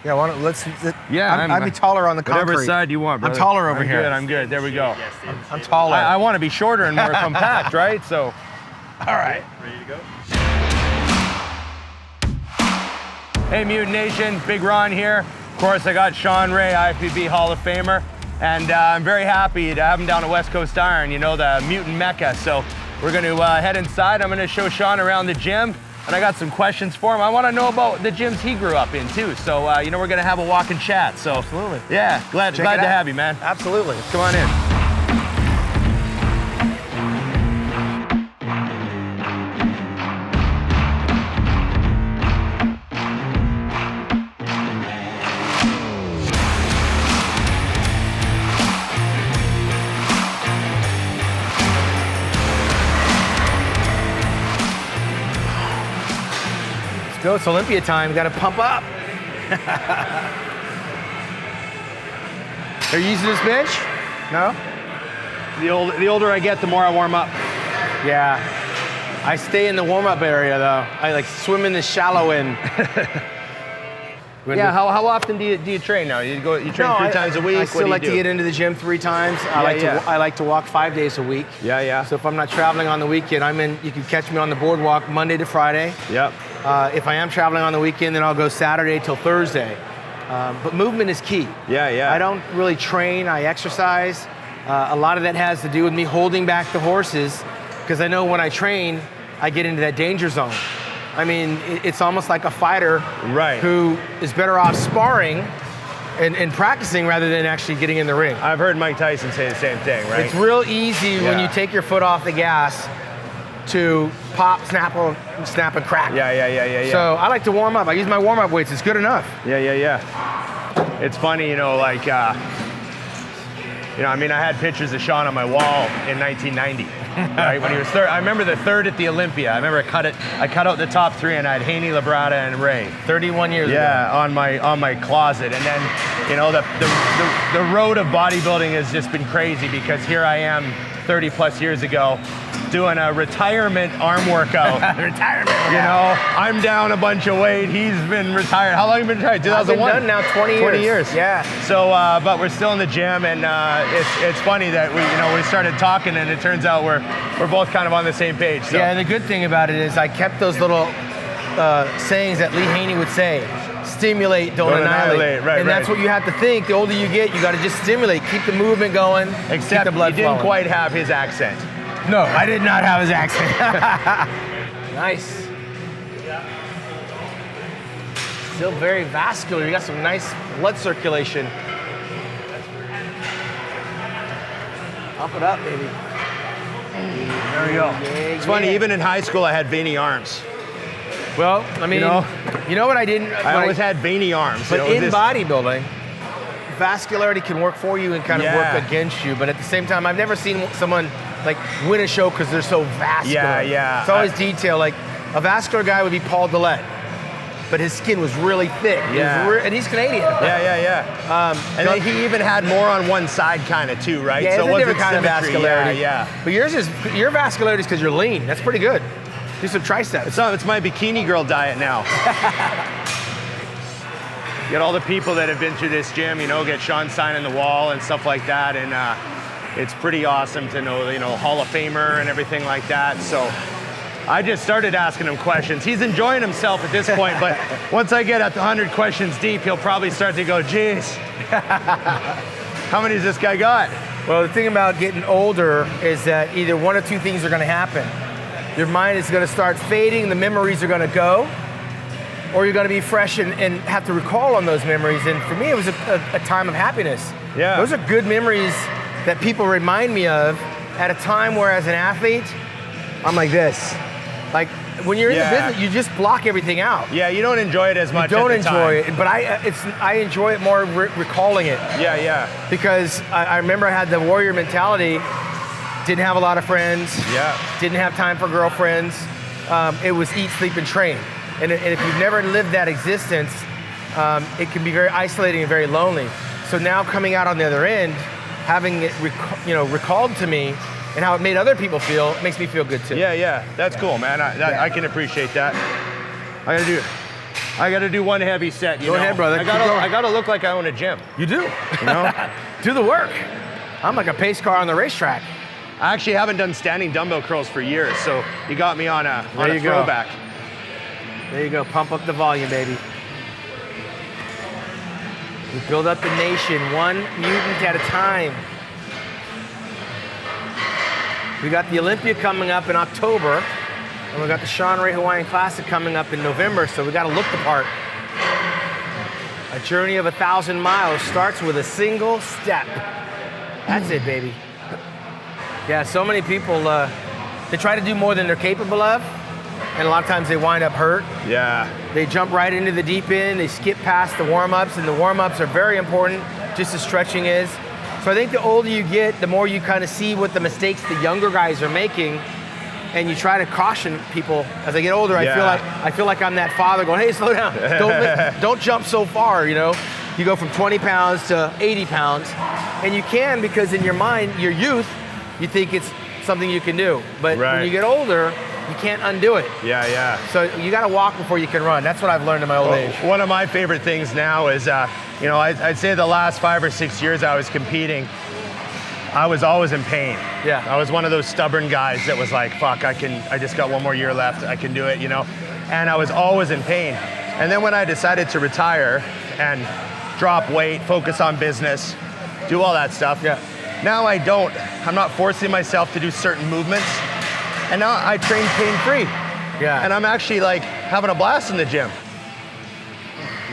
Yeah, I'd be taller on the concrete. Whatever side you want, brother. I'm taller over here. I'm good. There we go. I'm taller. I want to be shorter and more compact, right? So, all right. Ready to go? Hey, Mutant Nation, Big Ron here. Of course, I got Shawn Ray, IFBB Hall of Famer, and I'm very happy to have him down at West Coast Iron, you know, the Mutant Mecca. So we're going to head inside. I'm going to show Shawn around the gym, and I got some questions for him. I want to know about the gyms he grew up in too. So, you know, we're going to have a walk and chat. So, absolutely. Yeah, glad to have you, man. Absolutely. Come on in. Go, it's Olympia time, gotta pump up. Are you using this bench? No? The older I get, the more I warm up. Yeah. I stay in the warm-up area though. I like swim in the shallow end. Yeah, how often do you train now? You train 3 times a week? I still like to get into the gym 3 times. I like to walk 5 days a week. Yeah. So if I'm not traveling on the weekend, you can catch me on the boardwalk Monday to Friday. Yep. If I am traveling on the weekend, then I'll go Saturday till Thursday. But movement is key. Yeah. I don't really train, I exercise. A lot of that has to do with me holding back the horses, because I know when I train, I get into that danger zone. I mean, it's almost like a fighter who is better off sparring and practicing rather than actually getting in the ring. I've heard Mike Tyson say the same thing, right? It's real easy when you take your foot off the gas to pop, snap, and crack. Yeah. So I like to warm up. I use my warm-up weights. It's good enough. Yeah. It's funny, you know, like, I mean, I had pictures of Shawn on my wall in 1990, right? When he was third. I remember the third at the Olympia. I remember I cut out the top 3, and I had Haney, Labrada, and Ray. 31 years ago. Yeah, on my closet. And then, you know, the road of bodybuilding has just been crazy, because here I am 30 plus years ago doing a retirement arm workout. You know, I'm down a bunch of weight. He's been retired. How long have you been retired? 2001? I've been done now 20 years. 20 years. Yeah. So, but we're still in the gym, and it's funny that we started talking, and it turns out we're both kind of on the same page. So. Yeah, and the good thing about it is I kept those little sayings that Lee Haney would say. Stimulate, don't annihilate. Right, and that's what you have to think. The older you get, you got to just stimulate, keep the movement going, except keep the blood you didn't flowing. quite have his accent. No, I did not have his accent. Nice. Still very vascular. You got some nice blood circulation. Pump it up, baby. There we go. It's funny, even in high school, I had veiny arms. Well, I mean, you know what I didn't? I always had veiny arms. But in bodybuilding, vascularity can work for you and kind of work against you. But at the same time, I've never seen someone like win a show because they're so vascular. Yeah. It's always detail. Like a vascular guy would be Paul Dillette, but his skin was really thick. And he's Canadian. Yeah. And then he even had more on one side kind of too, right? Yeah, so it's a different kind of vascularity. Yeah. But your vascularity is because you're lean. That's pretty good. Do some triceps. It's my bikini girl diet now. You got all the people that have been through this gym, get Shawn signing the wall and stuff like that, and it's pretty awesome to know, Hall of Famer and everything like that. So I just started asking him questions. He's enjoying himself at this point, but once I get at the 100 questions deep, he'll probably start to go, geez, how many has this guy got? Well, the thing about getting older is that either one or two things are going to happen. Your mind is going to start fading, the memories are going to go, or you're going to be fresh and have to recall on those memories. And for me, it was a time of happiness. Yeah. Those are good memories that people remind me of at a time where, as an athlete, I'm like this. Like, when you're in the business, you just block everything out. Yeah, you don't enjoy it as much. You don't enjoy it, but I enjoy it more recalling it. Yeah. Because I remember I had the warrior mentality. Didn't have a lot of friends. Yeah. Didn't have time for girlfriends. It was eat, sleep, and train. And if you've never lived that existence, it can be very isolating and very lonely. So now coming out on the other end, having it recalled to me, and how it made other people feel, it makes me feel good too. Yeah. That's cool, man. I can appreciate that. I gotta do I got to do one heavy set. Go ahead, brother. I gotta look like I own a gym. You do. You know? Do the work. I'm like a pace car on the racetrack. I actually haven't done standing dumbbell curls for years, so you got me on a throwback. There you go. Pump up the volume, baby. We build up the nation, one mutant at a time. We got the Olympia coming up in October, and we got the Shawn Hawaiian Classic coming up in November, so we got to look the part. A journey of 1,000 miles starts with a single step. That's it, baby. Yeah, so many people, they try to do more than they're capable of, and a lot of times they wind up hurt. Yeah. They jump right into the deep end, they skip past the warm-ups, and the warm-ups are very important, just as stretching is. So I think the older you get, the more you kind of see what the mistakes the younger guys are making, and you try to caution people. As I get older, I feel like I'm that father going, hey, slow down, don't jump so far, you know? You go from 20 pounds to 80 pounds, and you can because in your mind, your youth, you think it's something you can do. But when you get older, you can't undo it. Yeah, yeah. So you got to walk before you can run. That's what I've learned in my old age. One of my favorite things now is, you know, I'd say the last 5 or 6 years I was competing, I was always in pain. Yeah. I was one of those stubborn guys that was like, fuck, I just got 1 more year left, I can do it, you know? And I was always in pain. And then when I decided to retire and drop weight, focus on business, do all that stuff, now I'm not forcing myself to do certain movements. And now I train pain-free. Yeah. And I'm actually like having a blast in the gym.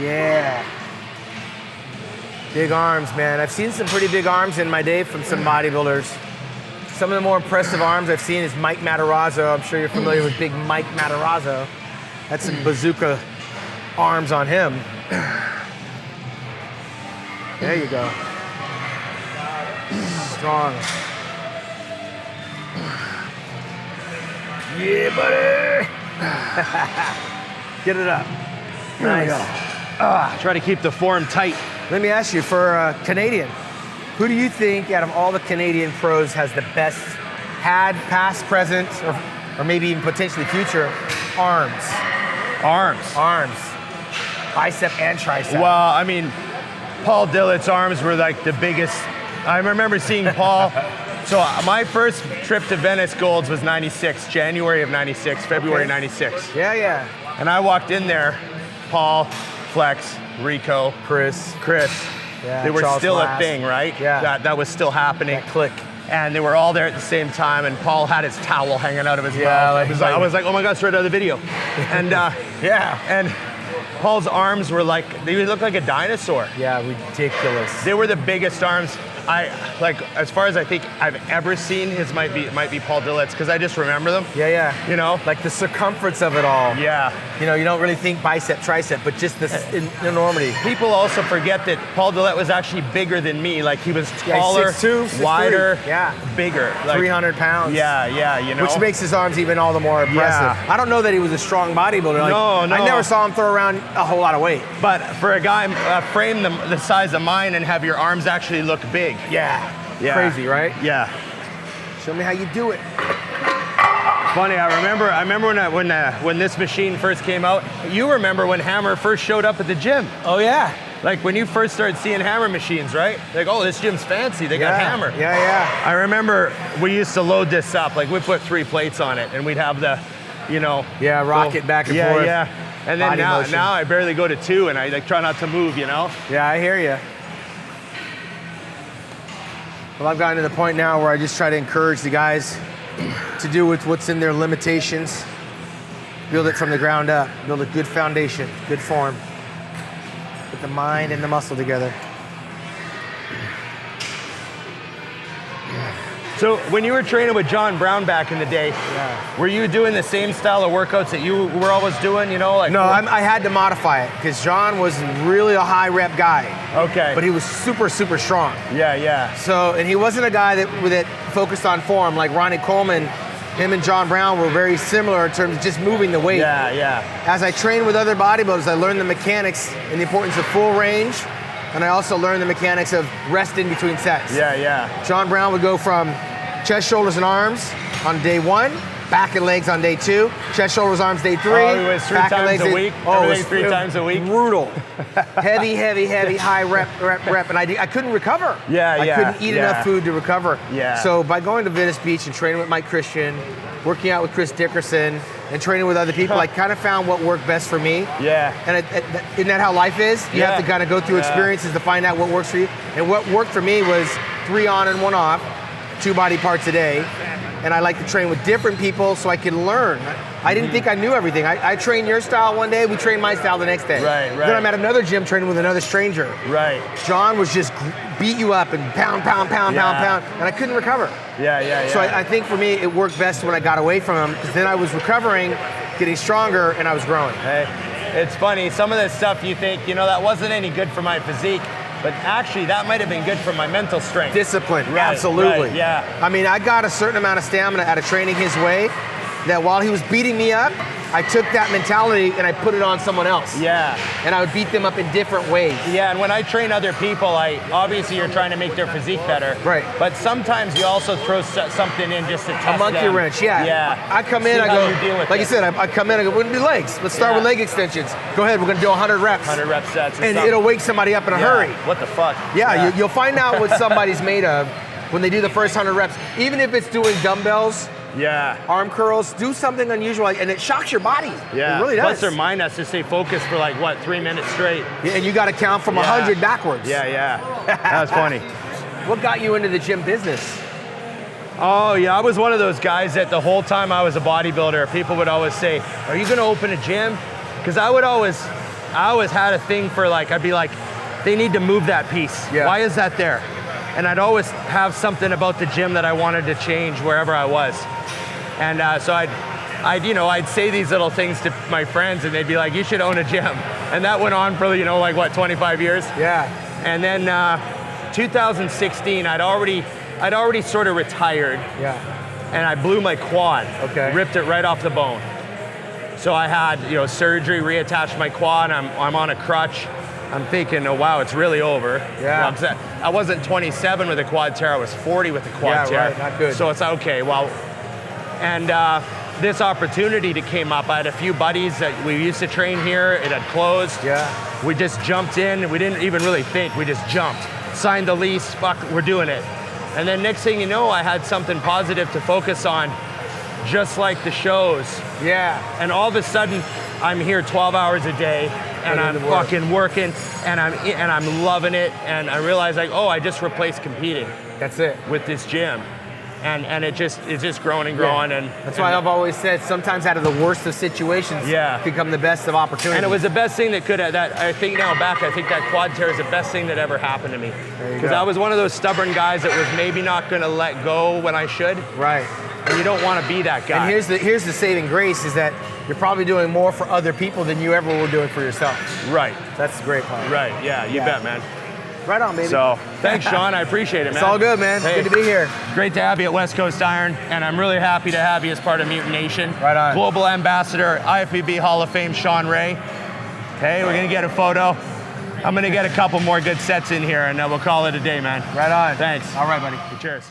Yeah. Big arms, man. I've seen some pretty big arms in my day from some bodybuilders. Some of the more impressive arms I've seen is Mike Matarazzo. I'm sure you're familiar with big Mike Matarazzo. That's some bazooka arms on him. There you go. Strong. Yeah, buddy. Get it up. Nice. Try to keep the form tight. Let me ask you, for Canadian, who do you think out of all the Canadian pros has the best, past, present, or maybe even potentially future, arms? Arms. Bicep and tricep. Well, I mean, Paul Dillett's arms were like the biggest. I remember seeing Paul. So my first trip to Venice Golds was 96, January of 96, February 96. Yeah. And I walked in there, Paul, Flex, Rico, Chris. Yeah, they were Charles still Glass. a thing, right? Yeah. That was still happening. That click. And they were all there at the same time, and Paul had his towel hanging out of his mouth. I was like, oh my God, it's right out of the video. And and Paul's arms were like, they looked like a dinosaur. Yeah, ridiculous. They were the biggest arms. As far as I think I've ever seen, his might be Paul Dillett's, because I just remember them. Yeah. You know? Like the circumference of it all. Yeah. You know, you don't really think bicep, tricep, but just the enormity. People also forget that Paul Dillett was actually bigger than me. Like, he was taller, 6'2", wider, 6'3". bigger. Like, 300 pounds. Yeah, you know? Which makes his arms even all the more impressive. Yeah. I don't know that he was a strong bodybuilder. Like, No. I never saw him throw around a whole lot of weight. But for a guy, frame the size of mine and have your arms actually look big. Yeah. Crazy, right? Yeah. Show me how you do it. Funny, I remember when this machine first came out. You remember when Hammer first showed up at the gym? Oh yeah. Like when you first started seeing Hammer machines, right? Like, oh, this gym's fancy. They got Hammer. Yeah. I remember we used to load this up. Like, we put 3 plates on it, and we'd have the, you know. Yeah, rock it back and forth. Yeah. And then now I barely go to 2, and I like try not to move, you know. Yeah, I hear you. Well, I've gotten to the point now where I just try to encourage the guys to do with what's in their limitations. Build it from the ground up. Build a good foundation, good form. Put the mind and the muscle together. So when you were training with John Brown back in the day, were you doing the same style of workouts that you were always doing, you know? Like, no, I had to modify it because John was really a high rep guy. Okay. But he was super, super strong. Yeah. So, and he wasn't a guy that focused on form. Like Ronnie Coleman, him and John Brown were very similar in terms of just moving the weight. Yeah. As I trained with other bodybuilders, I learned the mechanics and the importance of full range. And I also learned the mechanics of rest in between sets. Yeah. John Brown would go from chest, shoulders, and arms on day 1 back and legs on day 2, chest, shoulders, arms day 3. Oh, it was 3 back and times legs a week? Everything 3 times a week? Brutal. Heavy, high rep. And I couldn't recover. I couldn't eat enough food to recover. So by going to Venice Beach and training with Mike Christian, working out with Chris Dickerson, and training with other people, I kind of found what worked best for me. And isn't that how life is? You have to kind of go through experiences to find out what works for you. And what worked for me was 3 on and 1 off, 2 body parts a day. And I like to train with different people so I can learn. I didn't think I knew everything. I trained your style one day, we trained my style the next day. Then I'm at another gym training with another stranger. Shawn was just beat you up and pound, and I couldn't recover. So I think for me, it worked best when I got away from him, because then I was recovering, getting stronger, and I was growing. Hey, it's funny, some of this stuff you think, you know, that wasn't any good for my physique, but actually that might have been good for my mental strength. Discipline, absolutely. I mean, I got a certain amount of stamina out of training his way, that while he was beating me up, I took that mentality and I put it on someone else. And I would beat them up in different ways. And when I train other people, obviously you're trying to make their physique better. But sometimes you also throw something in just to test a monkey wrench, I come in, I go, like you said, I come in, I go, we're gonna do legs. Let's start with leg extensions. Go ahead, we're gonna do 100 reps. 100 rep sets. And it'll wake somebody up in a hurry. What the fuck? You'll find out what somebody's made of when they do the first 100 reps. Even if it's doing dumbbells, arm curls, do something unusual, and it shocks your body. It really does. Plus their mind has to stay focused for like, what, 3 minutes straight? And you got to count from 100 backwards. That was funny. What got you into the gym business? Oh yeah, I was one of those guys that the whole time I was a bodybuilder, people would always say, are you gonna open a gym? Because I always had a thing for, like, I'd be like, they need to move that piece. Why is that there? And I'd always have something about the gym that I wanted to change wherever I was. And so I'd say these little things to my friends, and they'd be like, you should own a gym. And that went on for, you know, like what, 25 years? And then 2016, I'd already sort of retired. And I blew my quad. Ripped it right off the bone. So I had, you know, surgery, reattached my quad. I'm on a crutch. I'm thinking, oh wow, it's really over. I wasn't 27 with a quad tear, I was 40 with a quad tear. Not good. So it's okay, well, and this opportunity that came up, I had a few buddies that we used to train here, it had closed. We just jumped in, we didn't even really think, we just jumped. Signed the lease, fuck, we're doing it. And then next thing you know, I had something positive to focus on, just like the shows. And all of a sudden, I'm here 12 hours a day, and I'm fucking working, and I'm loving it, and I realize, like, oh, I just replaced competing. That's it. With this gym. And it's just growing and growing. And that's why I've always said, sometimes out of the worst of situations become the best of opportunities. And it was the best thing that could have, I think that quad tear is the best thing that ever happened to me. Because I was one of those stubborn guys that was maybe not gonna let go when I should. And you don't want to be that guy. And here's the saving grace, is that you're probably doing more for other people than you ever were doing for yourself. That's the great part. You bet, man. Right on, baby. So, thanks, Shawn. I appreciate it, man. It's all good, man. Hey, good to be here. Great to have you at West Coast Iron, and I'm really happy to have you as part of Mutant Nation. Right on. Global Ambassador, IFBB Hall of Fame, Shawn Ray. Okay, we're gonna get a photo. I'm gonna get a couple more good sets in here, and we'll call it a day, man. Right on. Thanks. All right, buddy. Cheers.